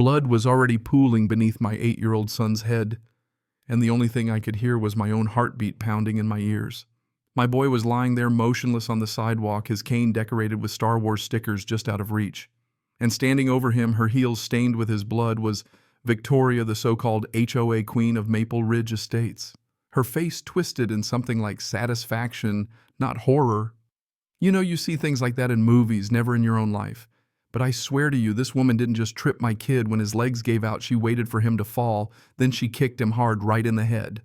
Blood was already pooling beneath my 8-year-old son's head, and the only thing I could hear was my own heartbeat pounding in my ears. My boy was lying there motionless on the sidewalk, his cane decorated with Star Wars stickers just out of reach. And standing over him, her heels stained with his blood, was Victoria, the so-called HOA queen of Maple Ridge Estates. Her face twisted in something like satisfaction, not horror. You know, you see things like that in movies, never in your own life. But I swear to you, this woman didn't just trip my kid. When his legs gave out, she waited for him to fall, then she kicked him hard right in the head.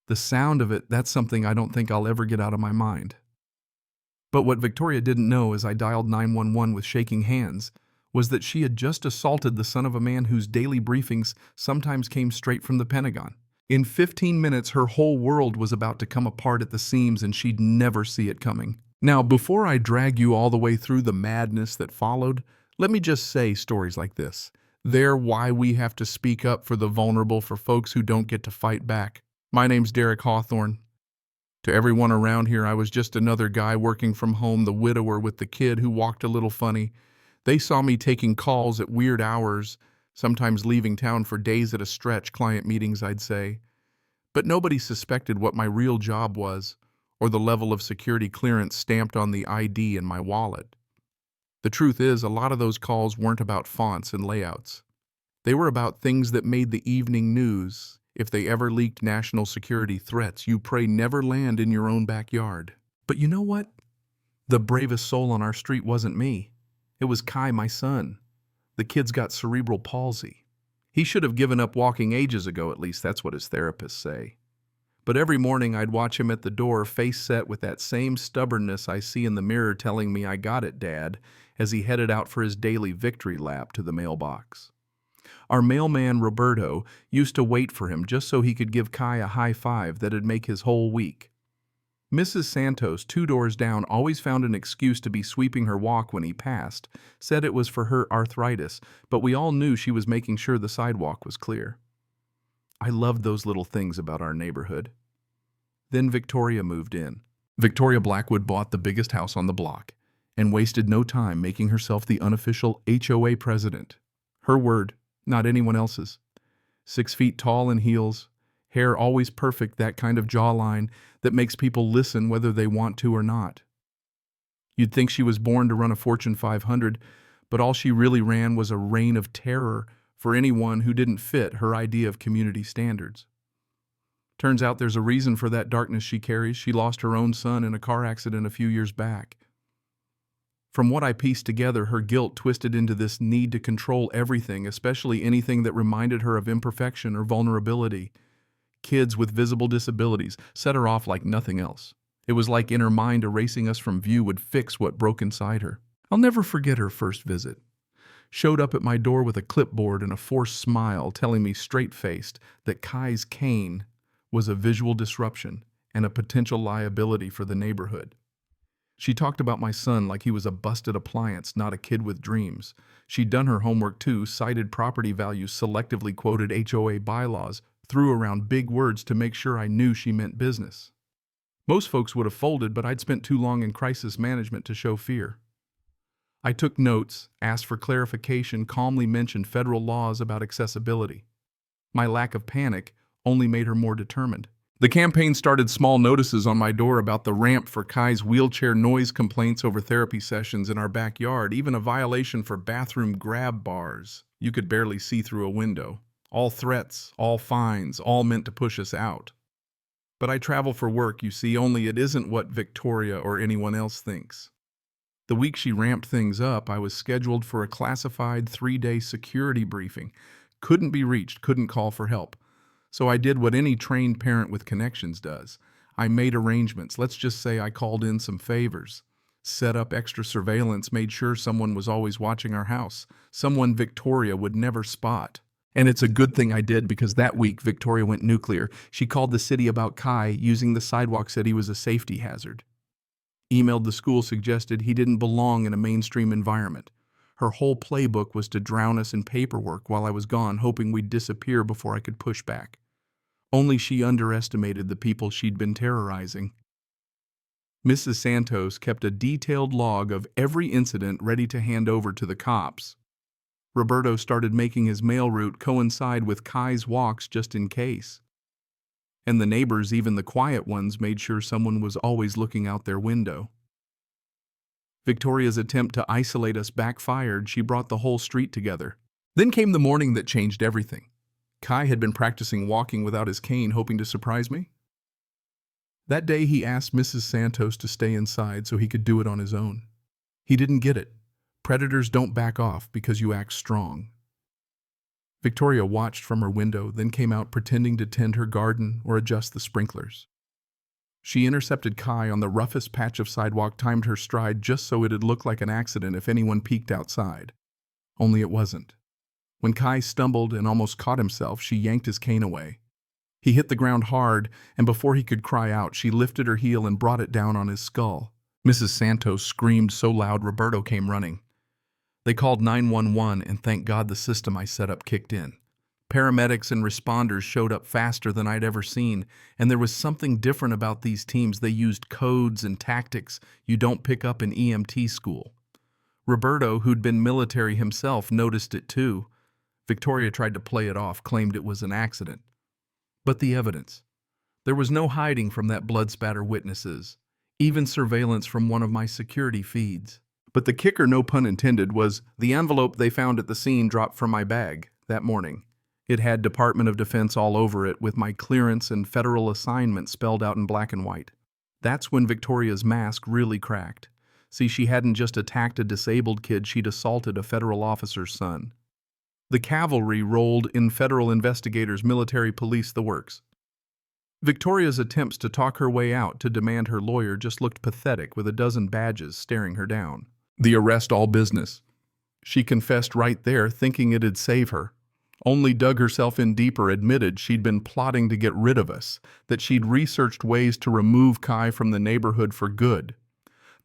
The sound of it, that's something I don't think I'll ever get out of my mind. But what Victoria didn't know as I dialed 911 with shaking hands was that she had just assaulted the son of a man whose daily briefings sometimes came straight from the Pentagon. In 15 minutes, her whole world was about to come apart at the seams, and she'd never see it coming. Now, before I drag you all the way through the madness that followed, let me just say stories like this. They're why we have to speak up for the vulnerable, for folks who don't get to fight back. My name's Derek Hawthorne. To everyone around here, I was just another guy working from home, the widower with the kid who walked a little funny. They saw me taking calls at weird hours, sometimes leaving town for days at a stretch, client meetings, I'd say. But nobody suspected what my real job was, or the level of security clearance stamped on the ID in my wallet. The truth is, a lot of those calls weren't about fonts and layouts. They were about things that made the evening news. If they ever leaked national security threats, you pray never land in your own backyard. But you know what? The bravest soul on our street wasn't me. It was Kai, my son. The kid's got cerebral palsy. He should have given up walking ages ago, at least that's what his therapists say. But every morning I'd watch him at the door, face set with that same stubbornness I see in the mirror telling me, "I got it, Dad," as he headed out for his daily victory lap to the mailbox. Our mailman, Roberto, used to wait for him just so he could give Kai a high five that'd make his whole week. Mrs. Santos, 2 doors down, always found an excuse to be sweeping her walk when he passed, said it was for her arthritis, but we all knew she was making sure the sidewalk was clear. I loved those little things about our neighborhood. Then Victoria moved in. Victoria Blackwood bought the biggest house on the block and wasted no time making herself the unofficial HOA president. Her word, not anyone else's. 6 feet tall in heels, hair always perfect, that kind of jawline that makes people listen whether they want to or not. You'd think she was born to run a Fortune 500, but all she really ran was a reign of terror for anyone who didn't fit her idea of community standards. Turns out there's a reason for that darkness she carries. She lost her own son in a car accident a few years back. From what I pieced together, her guilt twisted into this need to control everything, especially anything that reminded her of imperfection or vulnerability. Kids with visible disabilities set her off like nothing else. It was like in her mind, erasing us from view would fix what broke inside her. I'll never forget her first visit. Showed up at my door with a clipboard and a forced smile, telling me straight-faced that Kai's cane was a visual disruption and a potential liability for the neighborhood. She talked about my son like he was a busted appliance, not a kid with dreams. She'd done her homework too, cited property values, selectively quoted HOA bylaws, threw around big words to make sure I knew she meant business. Most folks would have folded, but I'd spent too long in crisis management to show fear. I took notes, asked for clarification, calmly mentioned federal laws about accessibility. My lack of panic only made her more determined. The campaign started small notices on my door about the ramp for Kai's wheelchair, noise complaints over therapy sessions in our backyard, even a violation for bathroom grab bars. You could barely see through a window. All threats, all fines, all meant to push us out. But I travel for work, you see, only it isn't what Victoria or anyone else thinks. The week she ramped things up, I was scheduled for a classified 3-day security briefing. Couldn't be reached, couldn't call for help. So I did what any trained parent with connections does. I made arrangements. Let's just say I called in some favors. Set up extra surveillance, made sure someone was always watching our house. Someone Victoria would never spot. And it's a good thing I did, because that week Victoria went nuclear. She called the city about Kai using the sidewalk, said he was a safety hazard. Emailed the school, suggested he didn't belong in a mainstream environment. Her whole playbook was to drown us in paperwork while I was gone, hoping we'd disappear before I could push back. Only she underestimated the people she'd been terrorizing. Mrs. Santos kept a detailed log of every incident ready to hand over to the cops. Roberto started making his mail route coincide with Kai's walks just in case. And the neighbors, even the quiet ones, made sure someone was always looking out their window. Victoria's attempt to isolate us backfired. She brought the whole street together. Then came the morning that changed everything. Kai had been practicing walking without his cane, hoping to surprise me. That day he asked Mrs. Santos to stay inside so he could do it on his own. He didn't get it. Predators don't back off because you act strong. Victoria watched from her window, then came out pretending to tend her garden or adjust the sprinklers. She intercepted Kai on the roughest patch of sidewalk, timed her stride just so it'd look like an accident if anyone peeked outside. Only it wasn't. When Kai stumbled and almost caught himself, she yanked his cane away. He hit the ground hard, and before he could cry out, she lifted her heel and brought it down on his skull. Mrs. Santos screamed so loud Roberto came running. They called 911, and thank God the system I set up kicked in. Paramedics and responders showed up faster than I'd ever seen, and there was something different about these teams. They used codes and tactics you don't pick up in EMT school. Roberto, who'd been military himself, noticed it too. Victoria tried to play it off, claimed it was an accident. But the evidence. There was no hiding from that blood spatter witnesses, even surveillance from one of my security feeds. But the kicker, no pun intended, was the envelope they found at the scene dropped from my bag that morning. It had Department of Defense all over it, with my clearance and federal assignment spelled out in black and white. That's when Victoria's mask really cracked. See, she hadn't just attacked a disabled kid, she'd assaulted a federal officer's son. The cavalry rolled in, federal investigators, military police, the works. Victoria's attempts to talk her way out, to demand her lawyer, just looked pathetic with a dozen badges staring her down. The arrest all business. She confessed right there, thinking it'd save her. Only dug herself in deeper, admitted she'd been plotting to get rid of us, that she'd researched ways to remove Kai from the neighborhood for good.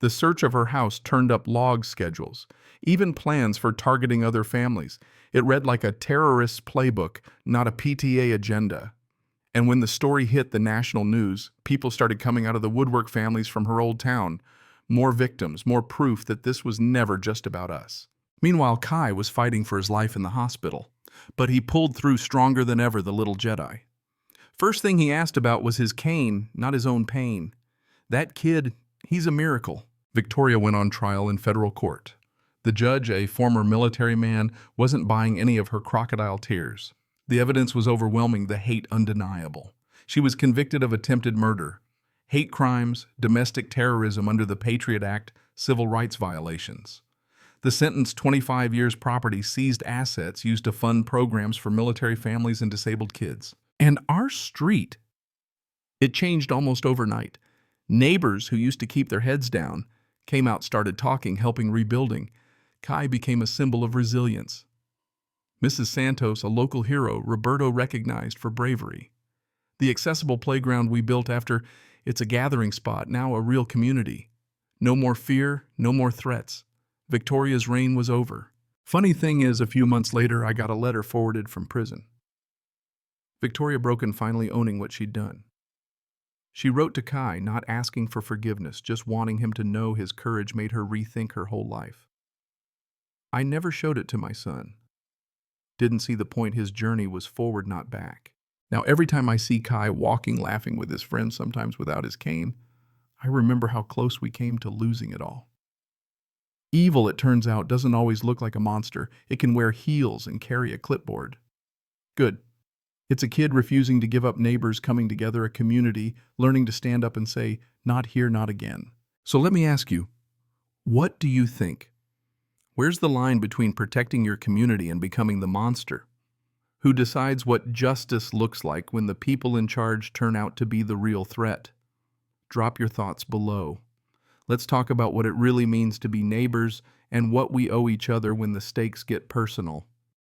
The search of her house turned up log schedules, even plans for targeting other families. It read like a terrorist's playbook, not a PTA agenda. And when the story hit the national news, people started coming out of the woodwork, families from her old town. More victims, more proof that this was never just about us. Meanwhile, Kai was fighting for his life in the hospital. But he pulled through stronger than ever, the little Jedi. First thing he asked about was his cane, not his own pain. That kid, he's a miracle. Victoria went on trial in federal court. The judge, a former military man, wasn't buying any of her crocodile tears. The evidence was overwhelming, the hate undeniable. She was convicted of attempted murder, hate crimes, domestic terrorism under the Patriot Act, civil rights violations. The sentence, 25 years property, seized assets used to fund programs for military families and disabled kids. And our street, it changed almost overnight. Neighbors who used to keep their heads down came out, started talking, helping rebuilding. Kai became a symbol of resilience. Mrs. Santos, a local hero, Roberto recognized for bravery. The accessible playground we built after, it's a gathering spot, now a real community. No more fear, no more threats. Victoria's reign was over. Funny thing is, a few months later, I got a letter forwarded from prison. Victoria broken, finally owning what she'd done. She wrote to Kai, not asking for forgiveness, just wanting him to know his courage made her rethink her whole life. I never showed it to my son. Didn't see the point. His journey was forward, not back. Now, every time I see Kai walking, laughing with his friends, sometimes without his cane, I remember how close we came to losing it all. Evil, it turns out, doesn't always look like a monster. It can wear heels and carry a clipboard. Good. It's a kid refusing to give up, neighbors coming together, a community learning to stand up and say, not here, not again. So let me ask you, what do you think? Where's the line between protecting your community and becoming the monster? Who decides what justice looks like when the people in charge turn out to be the real threat? Drop your thoughts below. Let's talk about what it really means to be neighbors and what we owe each other when the stakes get personal.